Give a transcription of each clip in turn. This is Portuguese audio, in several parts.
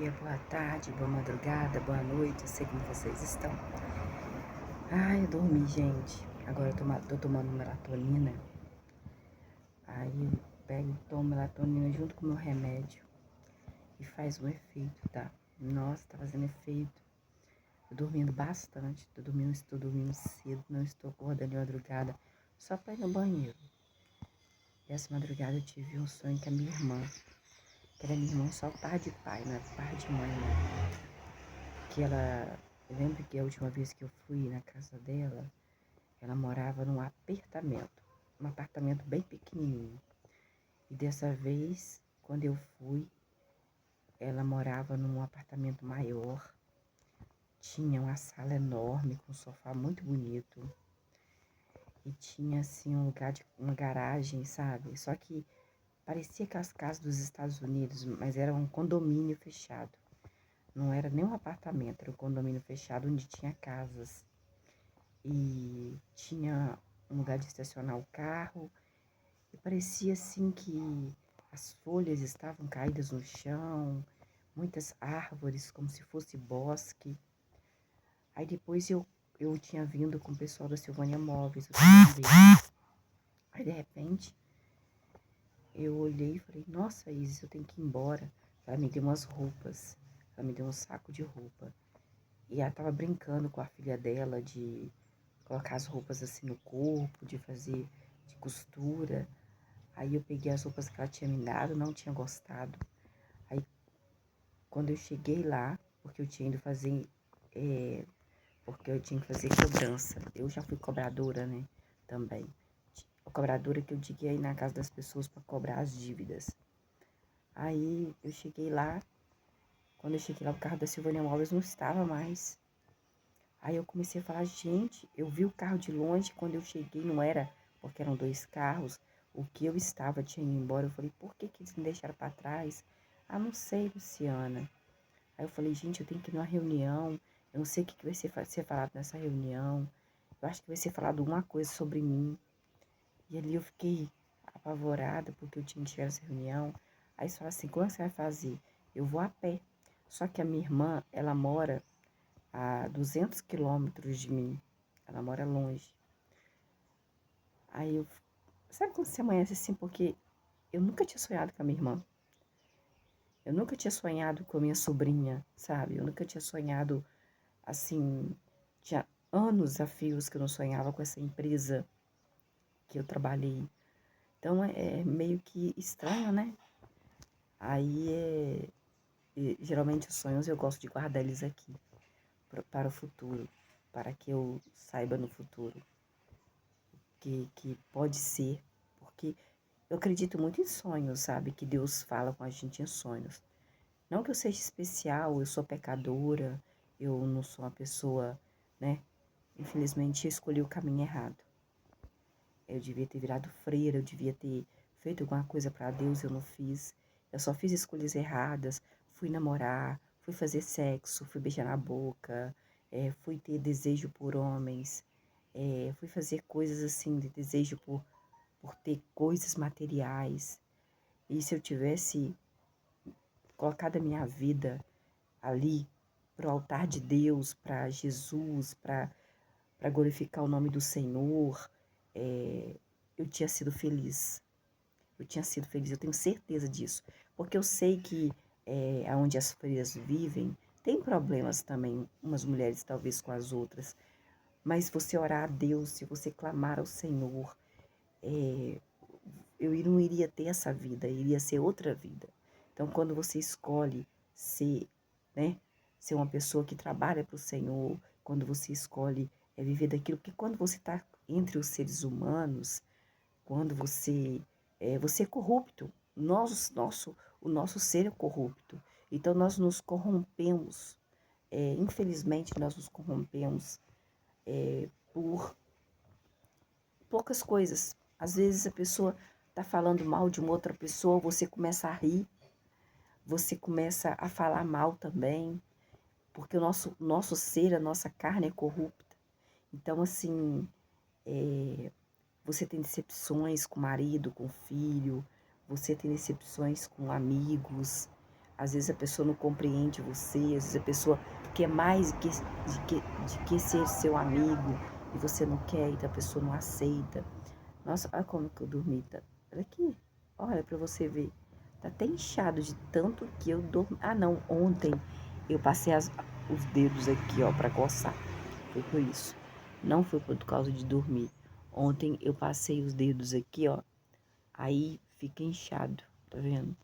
dia, boa tarde, boa madrugada, boa noite, eu sei como vocês estão. Ai, eu dormi, gente. Agora eu tô tomando melatonina. Aí eu pego e tomo melatonina junto com o meu remédio. E faz um efeito, tá? Nossa, tá fazendo efeito. Tô dormindo bastante, estou dormindo cedo, não estou acordando de madrugada, só pra ir no banheiro. E essa madrugada eu tive um sonho com a minha irmã. Que era minha irmã só par de pai, não é par de mãe, não. Eu lembro que a última vez que eu fui na casa dela, ela morava num apartamento, um apartamento bem pequenininho. E dessa vez, quando eu fui, ela morava num apartamento maior, tinha uma sala enorme com um sofá muito bonito e tinha assim um lugar de uma garagem, sabe? Só que parecia aquelas casas dos Estados Unidos, mas era um condomínio fechado. Não era nem um apartamento, era um condomínio fechado onde tinha casas. E tinha um lugar de estacionar o carro. E parecia assim que as folhas estavam caídas no chão, muitas árvores, como se fosse bosque. Aí depois eu tinha vindo com o pessoal da Silvânia Móveis, eu também. Aí de repente eu olhei e falei, nossa Isis, eu tenho que ir embora. Ela me deu umas roupas, ela me deu um saco de roupa. E ela tava brincando com a filha dela de colocar as roupas assim no corpo, de fazer de costura. Aí eu peguei as roupas que ela tinha me dado, não tinha gostado. Aí quando eu cheguei lá, porque eu tinha ido fazer, porque eu tinha que fazer cobrança. Eu já fui cobradora, né, também. A cobradora que eu digo é ir na casa das pessoas para cobrar as dívidas. Aí eu cheguei lá, quando eu cheguei lá o carro da Silvânia Móveis não estava mais. Aí eu comecei a falar, gente, eu vi o carro de longe, quando eu cheguei não era, porque eram dois carros, o que eu estava tinha ido embora. Eu falei, por que eles me deixaram para trás? Ah, não sei, Luciana. Aí eu falei, gente, eu tenho que ir numa reunião, eu não sei o que vai ser falado nessa reunião, eu acho que vai ser falado alguma coisa sobre mim. E ali eu fiquei apavorada, porque eu tinha que chegar nessa reunião. Aí eles falaram assim, como é que você vai fazer? Eu vou a pé. Só que a minha irmã, ela mora a 200 quilômetros de mim. Ela mora longe. Aí eu... Sabe quando você amanhece assim? Porque eu nunca tinha sonhado com a minha irmã. Eu nunca tinha sonhado com a minha sobrinha, sabe? Eu nunca tinha sonhado, assim... Tinha anos a fios que eu não sonhava com essa empresa que eu trabalhei. Então é meio que estranho, né? Aí geralmente os sonhos eu gosto de guardar eles aqui para o futuro, para que eu saiba no futuro que pode ser, porque eu acredito muito em sonhos, sabe? Que Deus fala com a gente em sonhos. Não que eu seja especial, eu sou pecadora, eu não sou uma pessoa, né? Infelizmente eu escolhi o caminho errado. Eu devia ter virado freira, eu devia ter feito alguma coisa para Deus, eu não fiz. Eu só fiz escolhas erradas, fui namorar, fui fazer sexo, fui beijar na boca, fui ter desejo por homens, fui fazer coisas assim, de desejo por ter coisas materiais. E se eu tivesse colocado a minha vida ali para o altar de Deus, para Jesus, para glorificar o nome do Senhor, eu tinha sido feliz. Eu tinha sido feliz, eu tenho certeza disso. Porque eu sei que onde as freiras vivem, tem problemas também, umas mulheres talvez com as outras. Mas se você orar a Deus, se você clamar ao Senhor, eu não iria ter essa vida, iria ser outra vida. Então, quando você escolhe ser, né, ser uma pessoa que trabalha para o Senhor, quando você escolhe viver daquilo, porque quando você está entre os seres humanos, quando você é corrupto, o nosso ser é corrupto. Então, nós nos corrompemos, infelizmente, nós nos corrompemos por poucas coisas. Às vezes a pessoa está falando mal de uma outra pessoa, você começa a rir, você começa a falar mal também, porque o nosso ser, a nossa carne é corrupta. Então, assim, você tem decepções com o marido, com o filho, você tem decepções com amigos. Às vezes a pessoa não compreende você, às vezes a pessoa quer mais de que ser seu amigo e você não quer, então a pessoa não aceita. Nossa, olha como que eu dormi. Tá? Olha aqui, olha pra você ver. Tá até inchado de tanto que eu dormi. Ah, não, ontem eu passei os dedos aqui, ó, pra coçar. Foi por isso. Não foi por causa de dormir. Ontem eu passei os dedos aqui, ó. Aí fica inchado, tá vendo?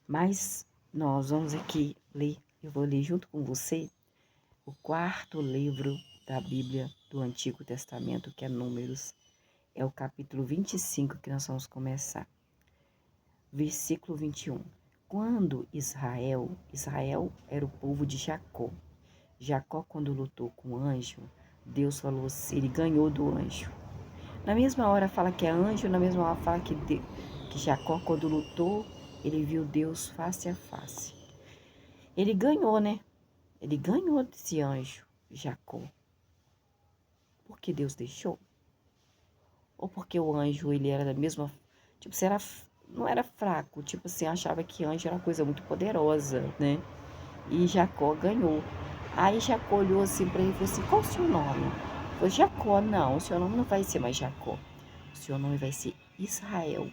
Mas nós vamos aqui ler. Eu vou ler junto com você o quarto livro da Bíblia do Antigo Testamento, que é Números. É o capítulo 25 que nós vamos começar. Versículo 21. Quando Israel era o povo de Jacó. Jacó, quando lutou com o anjo, Deus falou assim, ele ganhou do anjo. Na mesma hora fala que é anjo, na mesma hora fala que Jacó, quando lutou, ele viu Deus face a face. Ele ganhou, né? Ele ganhou desse anjo, Jacó. Por que Deus deixou? Ou porque o anjo, ele era da mesma... Tipo, não era fraco. Tipo assim, achava que anjo era uma coisa muito poderosa, né? E Jacó ganhou. Aí Jacó olhou assim para ele e falou assim, qual o seu nome? Ele falou, Jacó. Não, o seu nome não vai ser mais Jacó. O seu nome vai ser Israel.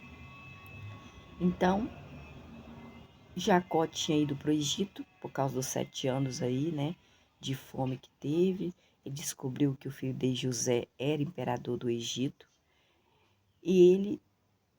Então, Jacó tinha ido para o Egito por causa dos 7 anos aí, né? De fome que teve. Ele descobriu que o filho de José era imperador do Egito. E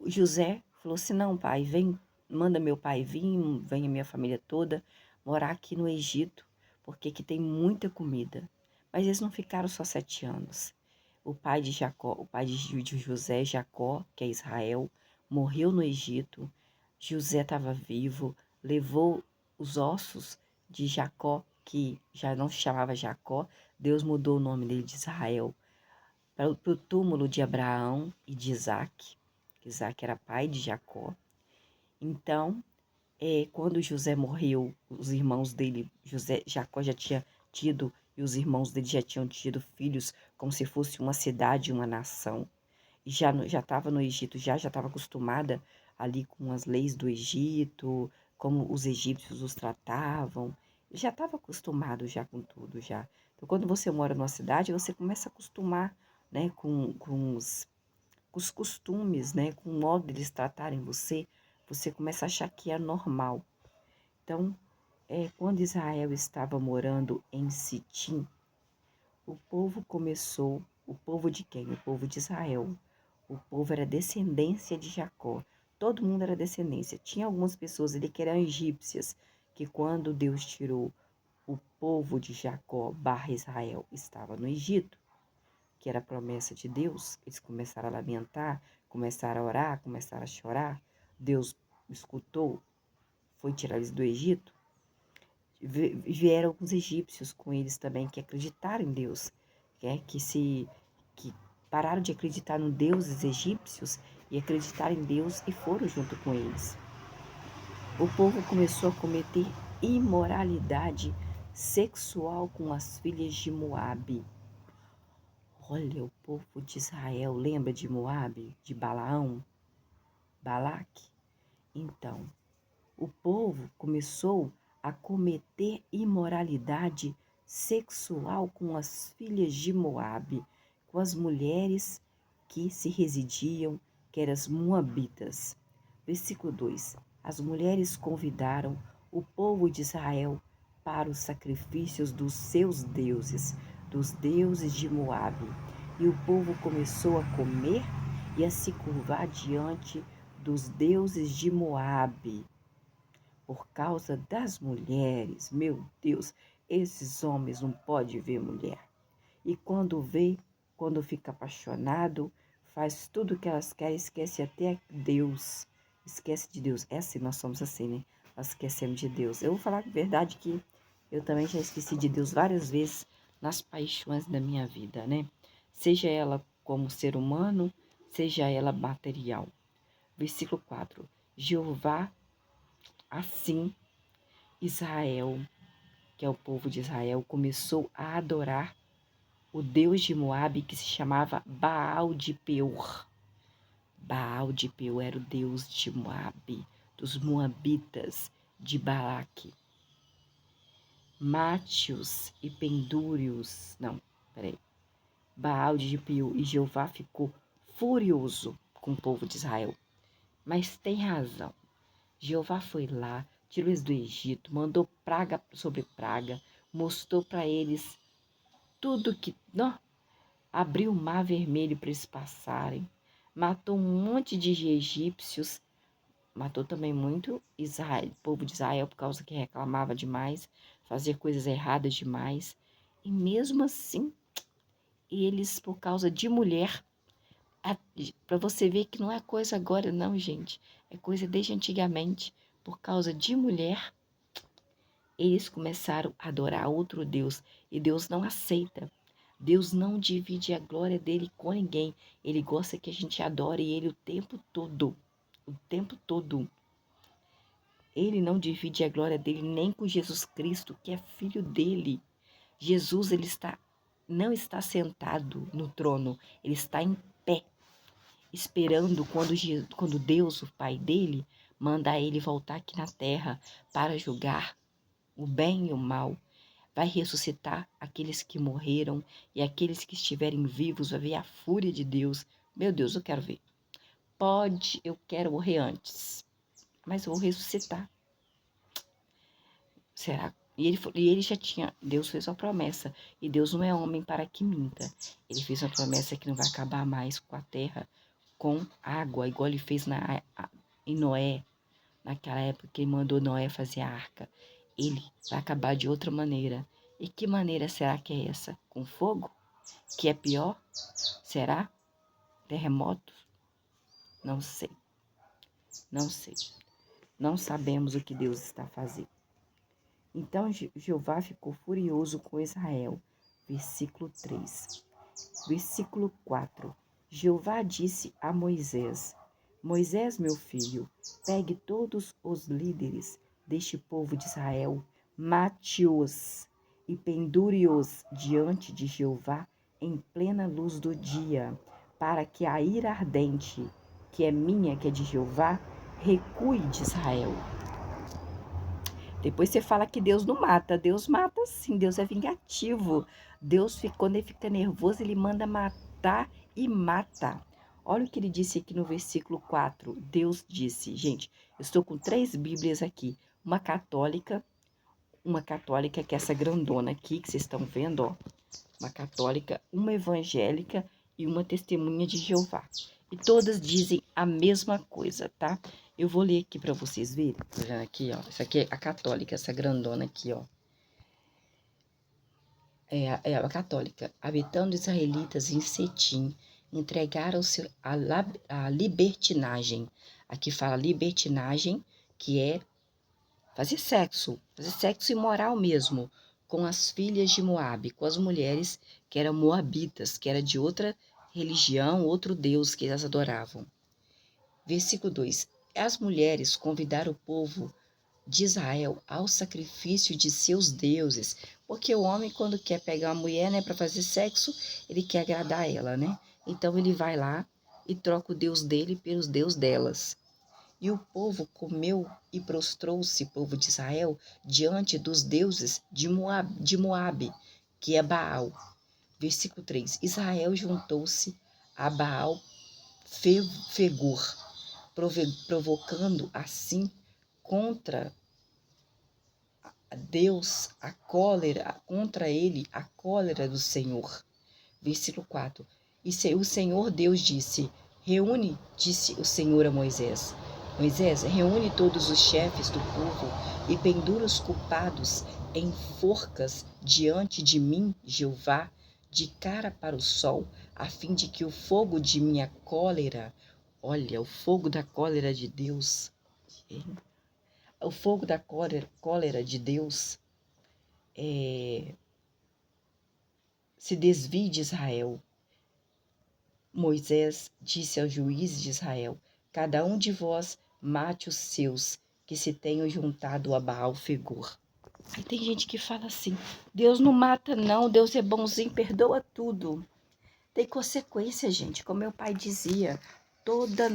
José falou assim, não, pai, vem, manda meu pai vir, vem a minha família toda morar aqui no Egito, porque aqui tem muita comida. Mas eles não ficaram só 7 anos. O pai de Jacó, o pai de José, Jacó, que é Israel, morreu no Egito. José estava vivo, levou os ossos de Jacó, que já não se chamava Jacó, Deus mudou o nome dele de Israel, para o túmulo de Abraão e de Isaac. Isaac era pai de Jacó. Então, quando José morreu, os irmãos dele, Jacó já tinha tido, e os irmãos dele já tinham tido filhos, como se fosse uma cidade, uma nação. E já estava no Egito, já estava acostumada ali com as leis do Egito, como os egípcios os tratavam. Já estava acostumado já com tudo, já. Então, quando você mora numa cidade, você começa a acostumar, né, com os costumes, né, com o modo deles tratarem você, você começa a achar que é normal. Então, quando Israel estava morando em Sitim, o povo de quem? O povo de Israel. O povo era descendência de Jacó. Todo mundo era descendência. Tinha algumas pessoas ali que eram egípcias, que quando Deus tirou o povo de Jacó barra Israel, estava no Egito, que era a promessa de Deus, eles começaram a lamentar, começaram a orar, começaram a chorar. Deus escutou, foi tirar eles do Egito. Vieram alguns egípcios com eles também que acreditaram em Deus, que pararam de acreditar no deuses egípcios e acreditaram em Deus e foram junto com eles. O povo começou a cometer imoralidade sexual com as filhas de Moabe. Olha, o povo de Israel lembra de Moabe, de Balaão, Balaque? Então, o povo começou a cometer imoralidade sexual com as filhas de Moabe, com as mulheres que se residiam, que eram as moabitas. Versículo 2. As mulheres convidaram o povo de Israel para os sacrifícios dos seus deuses, dos deuses de Moabe. E o povo começou a comer e a se curvar diante dos deuses de Moabe. Por causa das mulheres, meu Deus, esses homens não podem ver mulher. E quando vê, quando fica apaixonado, faz tudo o que elas querem, esquece até Deus. Esquece de Deus. É assim, nós somos assim, né? Nós esquecemos de Deus. Eu vou falar a verdade que eu também já esqueci de Deus várias vezes nas paixões da minha vida, né? Seja ela como ser humano, seja ela material. Versículo 4. Jeová, assim, Israel, que é o povo de Israel, começou a adorar o deus de Moabe, que se chamava Baal de Peor. Baal de Peor era o deus de Moabe, dos moabitas. de Balaque, Mátios e Pendúrios, não, peraí, Baal de Gipiú, e Jeová ficou furioso com o povo de Israel. Mas tem razão. Jeová foi lá, tirou eles do Egito, mandou praga sobre praga, mostrou para eles tudo que... Não, abriu o mar vermelho para eles passarem, matou um monte de egípcios, matou também muito Israel, o povo de Israel, por causa que reclamava demais, fazia coisas erradas demais. E mesmo assim, eles, por causa de mulher, para você ver que não é coisa agora não, gente, é coisa desde antigamente, por causa de mulher, eles começaram a adorar outro Deus, e Deus não aceita. Deus não divide a glória dele com ninguém. Ele gosta que a gente adore ele o tempo todo. O tempo todo. Ele não divide a glória dele nem com Jesus Cristo, que é filho dele. Jesus, não está sentado no trono, ele está em pé, esperando quando Deus, o Pai dele, mandar ele voltar aqui na terra para julgar o bem e o mal. Vai ressuscitar aqueles que morreram e aqueles que estiverem vivos, vai ver a fúria de Deus. Meu Deus, eu quero ver. Eu quero morrer antes, mas eu vou ressuscitar. Será? E ele já tinha, Deus fez uma promessa, e Deus não é homem para que minta. Ele fez uma promessa que não vai acabar mais com a terra, com água, igual ele fez em Noé, naquela época que ele mandou Noé fazer a arca. Ele vai acabar de outra maneira. E que maneira será que é essa? Com fogo? Que é pior? Será? Terremoto? Não sei. Não sei. Não sabemos o que Deus está fazendo. Então Jeová ficou furioso com Israel. Versículo 3. Versículo 4. Jeová disse a Moisés: Moisés, meu filho, pegue todos os líderes deste povo de Israel, mate-os e pendure-os diante de Jeová em plena luz do dia, para que a ira ardente, que é minha, que é de Jeová, recue de Israel. Depois você fala que Deus não mata. Deus mata sim, Deus é vingativo. Deus, quando ele fica nervoso, ele manda matar e mata. Olha o que ele disse aqui no versículo 4. Deus disse, gente, eu estou com 3 Bíblias aqui. Uma católica que é essa grandona aqui, que vocês estão vendo, ó. Uma católica, uma evangélica e uma testemunha de Jeová. E todas dizem a mesma coisa, tá? Eu vou ler aqui para vocês verem. Tá vendo aqui, ó? Essa aqui é a católica, essa grandona aqui, ó. É a católica. Habitando israelitas em Setim, entregaram-se à libertinagem. Aqui fala libertinagem, que é fazer sexo imoral mesmo, com as filhas de Moabe, com as mulheres que eram moabitas, que era de outra religião, outro deus que elas adoravam. Versículo 2. As mulheres convidaram o povo de Israel ao sacrifício de seus deuses, porque o homem, quando quer pegar uma mulher, né, para fazer sexo, ele quer agradar ela, né? Então ele vai lá e troca o deus dele pelos deus delas. E o povo comeu e prostrou-se, povo de Israel, diante dos deuses de Moabe, que é Baal. Versículo 3. Israel juntou-se a Baal Fegor, provocando assim contra Deus a cólera, contra ele a cólera do Senhor. Versículo 4. E o Senhor Deus disse o Senhor a Moisés, Moisés, reúne todos os chefes do povo e pendura os culpados em forcas diante de mim, Jeová, de cara para o sol, a fim de que o fogo de minha cólera, olha, o fogo da cólera de Deus, o fogo da cólera de Deus se desvie de Israel. Moisés disse aos juízes de Israel: cada um de vós mate os seus que se tenham juntado a Baal Fegor. Aí tem gente que fala assim: Deus não mata não, Deus é bonzinho, perdoa tudo. Tem consequência, gente, como meu pai dizia, toda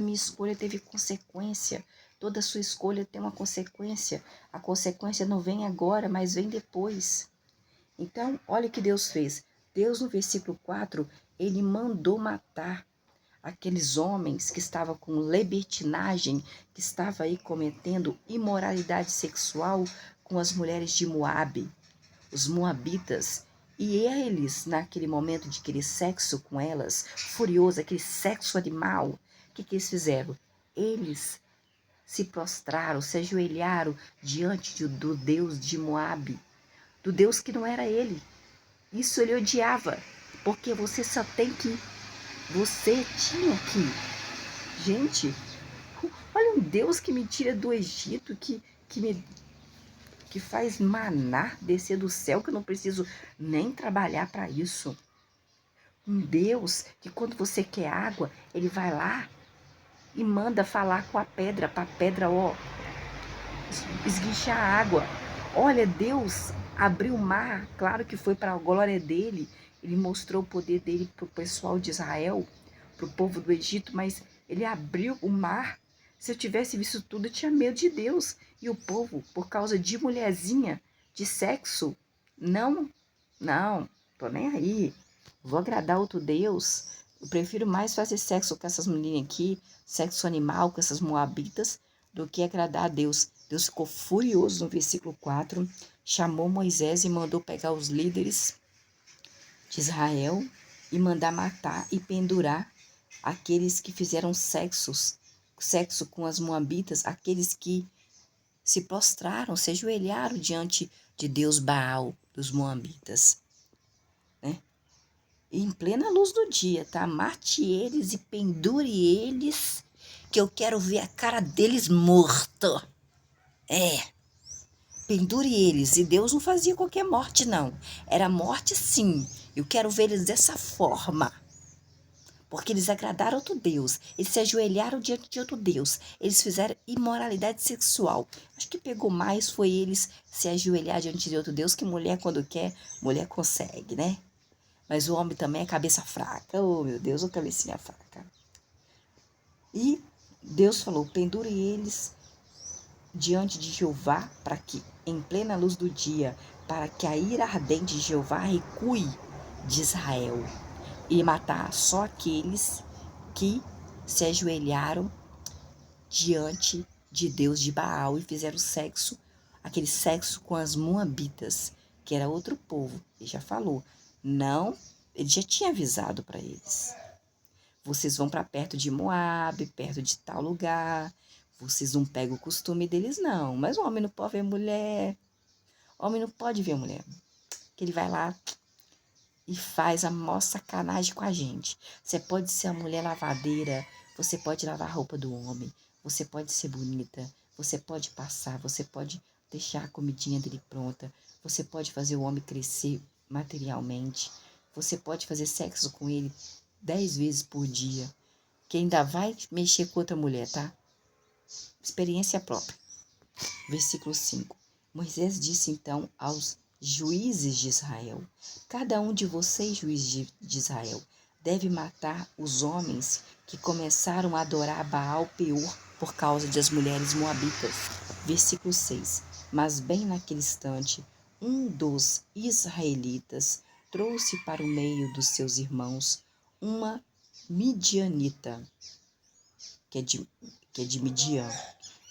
minha escolha teve consequência. Toda sua escolha tem uma consequência. A consequência não vem agora, mas vem depois. Então, olha o que Deus fez. Deus, no versículo 4, ele mandou matar aqueles homens que estavam com libertinagem, que estavam aí cometendo imoralidade sexual com as mulheres de Moabe, os moabitas. E eles, naquele momento de querer sexo com elas, furioso, aquele sexo animal, o que eles fizeram? Eles se prostraram, se ajoelharam diante do Deus de Moabe, do Deus que não era ele. Isso ele odiava, porque você tinha que. Gente, olha um Deus que me tira do Egito, que faz maná descer do céu, que eu não preciso nem trabalhar para isso. Um Deus que quando você quer água, ele vai lá e manda falar com a pedra, para a pedra, esguichar a água. Olha, Deus abriu o mar, claro que foi para a glória dele, ele mostrou o poder dele para o pessoal de Israel, para o povo do Egito, mas ele abriu o mar. Se eu tivesse visto tudo, eu tinha medo de Deus. E o povo, por causa de mulherzinha, de sexo, não, tô nem aí. Vou agradar outro Deus. Eu prefiro mais fazer sexo com essas meninas aqui, sexo animal com essas moabitas, do que agradar a Deus. Deus ficou furioso no versículo 4, chamou Moisés e mandou pegar os líderes de Israel e mandar matar e pendurar aqueles que fizeram sexo com as moabitas, aqueles que se prostraram, se ajoelharam diante de Deus Baal dos moabitas, né? E em plena luz do dia, tá? Mate eles e pendure eles, que eu quero ver a cara deles morto. Pendure eles. E Deus não fazia qualquer morte, não. Era morte, sim. Eu quero ver eles dessa forma. Porque eles agradaram outro Deus. Eles se ajoelharam diante de outro Deus. Eles fizeram imoralidade sexual. Acho que pegou mais foi eles se ajoelhar diante de outro Deus, que mulher, quando quer, mulher consegue, né? Mas o homem também é cabeça fraca. Oh, meu Deus, ô cabecinha fraca. E Deus falou, pendure eles diante de Jeová, para que, em plena luz do dia, para que a ira ardente de Jeová recue de Israel, e matar só aqueles que se ajoelharam diante de Deus de Baal e fizeram sexo, aquele sexo com as moabitas, que era outro povo. Ele já falou, não, ele já tinha avisado para eles. Vocês vão para perto de Moabe, perto de tal lugar. Vocês não pegam o costume deles, não. Mas o homem não pode ver mulher. O homem não pode ver mulher. Que ele vai lá e faz a maior sacanagem com a gente. Você pode ser a mulher lavadeira. Você pode lavar a roupa do homem. Você pode ser bonita. Você pode passar. Você pode deixar a comidinha dele pronta. Você pode fazer o homem crescer materialmente. Você pode fazer sexo com ele 10 vezes por dia, que ainda vai mexer com outra mulher, tá? Experiência própria. Versículo 5. Moisés disse então aos juízes de Israel, cada um de vocês, juízes de Israel, deve matar os homens que começaram a adorar Baal Peor por causa das mulheres moabitas. Versículo 6. Mas bem naquele instante, um dos israelitas trouxe para o meio dos seus irmãos uma midianita, que é de Midian,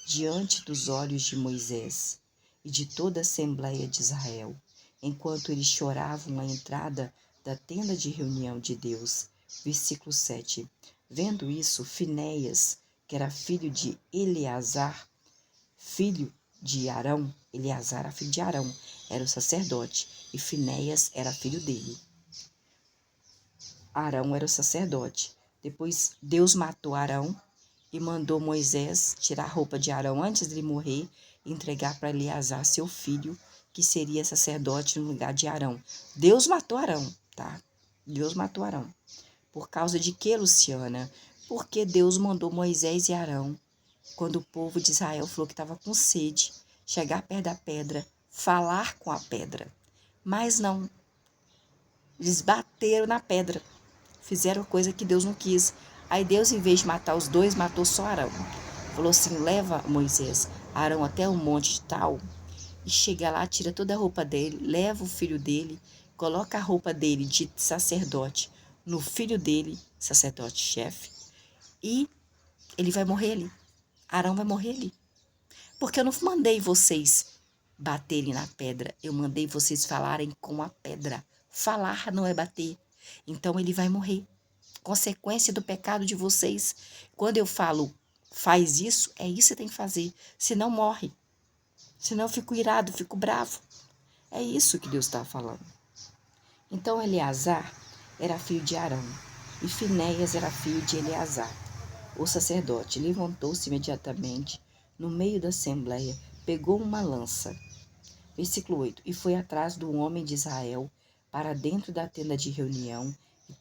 diante dos olhos de Moisés e de toda a Assembleia de Israel, enquanto eles choravam à entrada da tenda de reunião de Deus. Versículo 7. Vendo isso, Finéias, que era filho de Eleazar, filho de Arão, Eleazar era filho de Arão, era o sacerdote, e Finéias era filho dele. Arão era o sacerdote. Depois Deus matou Arão e mandou Moisés tirar a roupa de Arão antes de ele morrer e entregar para Eleazar, seu filho, que seria sacerdote no lugar de Arão. Deus matou Arão, tá? Deus matou Arão. Por causa de que, Luciana? Porque Deus mandou Moisés e Arão, quando o povo de Israel falou que estava com sede, chegar perto da pedra, falar com a pedra. Mas não. Eles bateram na pedra. Fizeram coisa que Deus não quis. Aí Deus, em vez de matar os dois, matou só Arão. falou assim: leva Moisés, Arão até o monte tal, e chega lá, tira toda a roupa dele, leva o filho dele, coloca a roupa dele de sacerdote no filho dele, sacerdote-chefe, e ele vai morrer ali. Arão vai morrer ali. Porque eu não mandei vocês baterem na pedra, eu mandei vocês falarem com a pedra. Falar não é bater. Então ele vai morrer. Consequência do pecado de vocês. Quando eu falo, faz isso, é isso que você tem que fazer. Senão morre. Senão eu fico irado, fico bravo. É isso que Deus está falando. Então Eleazar era filho de Arão e Finéias era filho de Eleazar. O sacerdote levantou-se imediatamente no meio da assembleia, pegou uma lança. Versículo 8. E foi atrás do homem de Israel para dentro da tenda de reunião e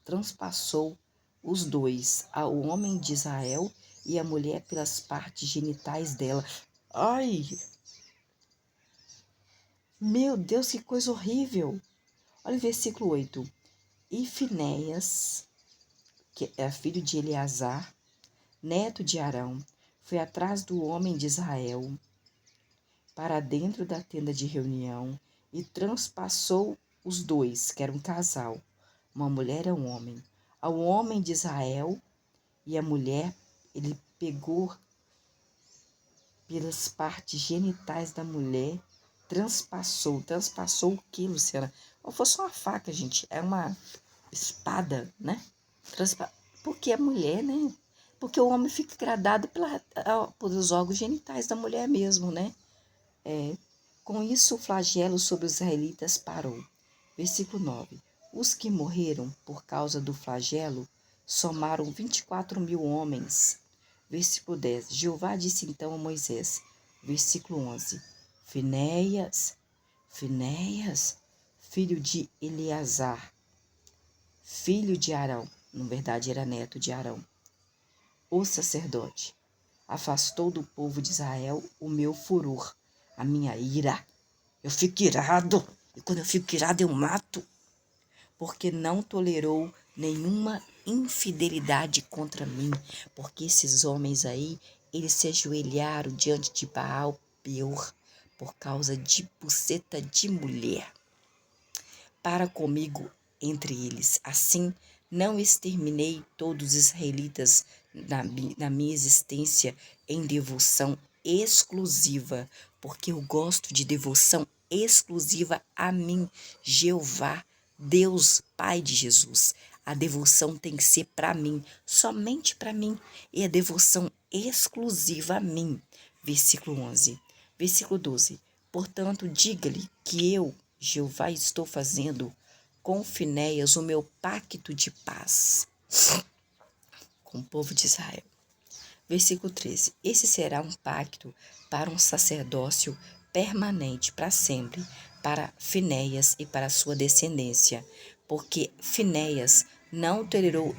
transpassou os dois, o homem de Israel e a mulher, pelas partes genitais dela. Ai, meu Deus, que coisa horrível! Olha o versículo 8. E Finéias, que é filho de Eleazar, neto de Arão, foi atrás do homem de Israel para dentro da tenda de reunião e transpassou os dois, que era um casal, uma mulher e um homem. Ao homem de Israel e a mulher, ele pegou pelas partes genitais da mulher, transpassou o que, Luciana? Não fosse uma faca, gente, é uma espada, né? Porque a mulher, né? Porque o homem fica agradado pelos órgãos genitais da mulher mesmo, né? Com isso, o flagelo sobre os israelitas parou. Versículo 9. Os que morreram por causa do flagelo somaram 24.000 homens. Versículo 10. Jeová disse então a Moisés. Versículo 11. Finéias, filho de Eleazar, filho de Arão, na verdade era neto de Arão, o sacerdote, afastou do povo de Israel o meu furor, a minha ira. Eu fico irado, e quando eu fico irado eu mato, porque não tolerou nenhuma infidelidade contra mim, porque esses homens aí, eles se ajoelharam diante de Baal Peor, por causa de buceta de mulher. Para comigo entre eles, assim não exterminei todos os israelitas na minha existência em devoção exclusiva, porque eu gosto de devoção exclusiva a mim, Jeová, Deus, Pai de Jesus. A devoção tem que ser para mim, somente para mim, e a devoção exclusiva a mim. Versículo 11. Versículo 12. Portanto, diga-lhe que eu, Jeová, estou fazendo com Finéias o meu pacto de paz com o povo de Israel. Versículo 13. Esse será um pacto para um sacerdócio permanente para sempre, para Finéias e para sua descendência, porque Finéias não tolerou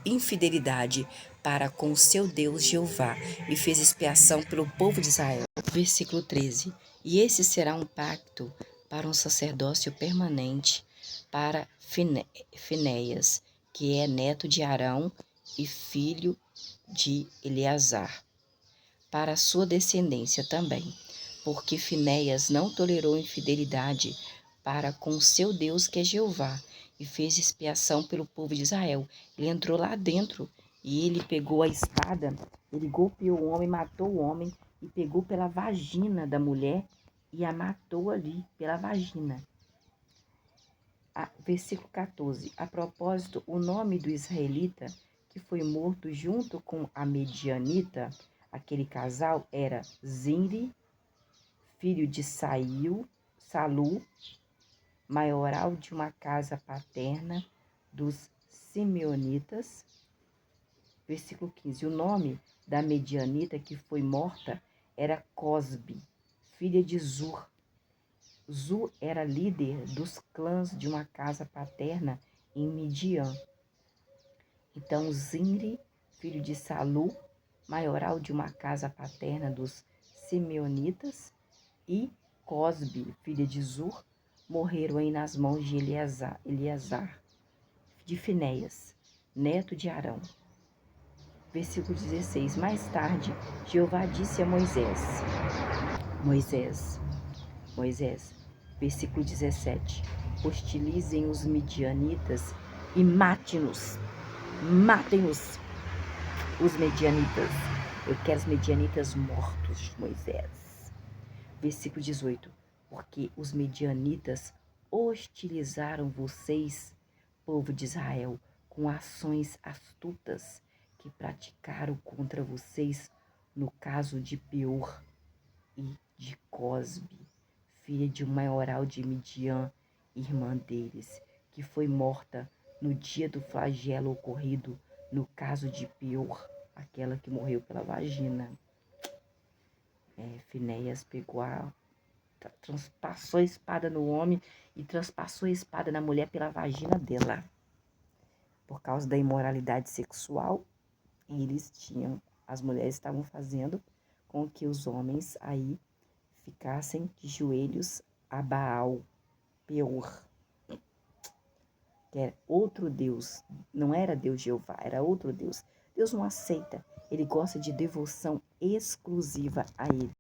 infidelidade para com o seu Deus Jeová e fez expiação pelo povo de Israel. Versículo 13. E esse será um pacto para um sacerdócio permanente para Finéias, que é neto de Arão e filho de Eleazar, para a sua descendência também, porque Finéias não tolerou infidelidade para com o seu Deus, que é Jeová, e fez expiação pelo povo de Israel. Ele entrou lá dentro e ele pegou a espada, ele golpeou o homem, matou o homem e pegou pela vagina da mulher e a matou ali pela vagina. Versículo 14. A propósito, o nome do israelita que foi morto junto com a medianita, aquele casal, era Zinri, filho de Salu, maioral de uma casa paterna dos simeonitas. Versículo 15. O nome da medianita que foi morta era Cosbe, filha de Zur. Zu era líder dos clãs de uma casa paterna em Midian. Então, Zinri, filho de Salu, maioral de uma casa paterna dos simeonitas, e Cosbe, filha de Zur, morreram aí nas mãos de Eleazar, de Finéias, neto de Arão. Versículo 16. Mais tarde, Jeová disse a Moisés. Versículo 17. Hostilizem os midianitas e mate-nos. Matem-nos, os medianitas. Eu quero os medianitas mortos, Moisés. Versículo 18. Porque os medianitas hostilizaram vocês, povo de Israel, com ações astutas que praticaram contra vocês no caso de Peor e de Cosbe, filha de um maioral de Midian, irmã deles, que foi morta no dia do flagelo ocorrido no caso de Peor, aquela que morreu pela vagina. Finéias pegou transpassou a espada no homem e transpassou a espada na mulher pela vagina dela. Por causa da imoralidade sexual, as mulheres estavam fazendo com que os homens aí ficassem de joelhos a Baal, Peor, que era outro Deus, não era Deus Jeová, era outro Deus. Deus não aceita, ele gosta de devoção exclusiva a ele.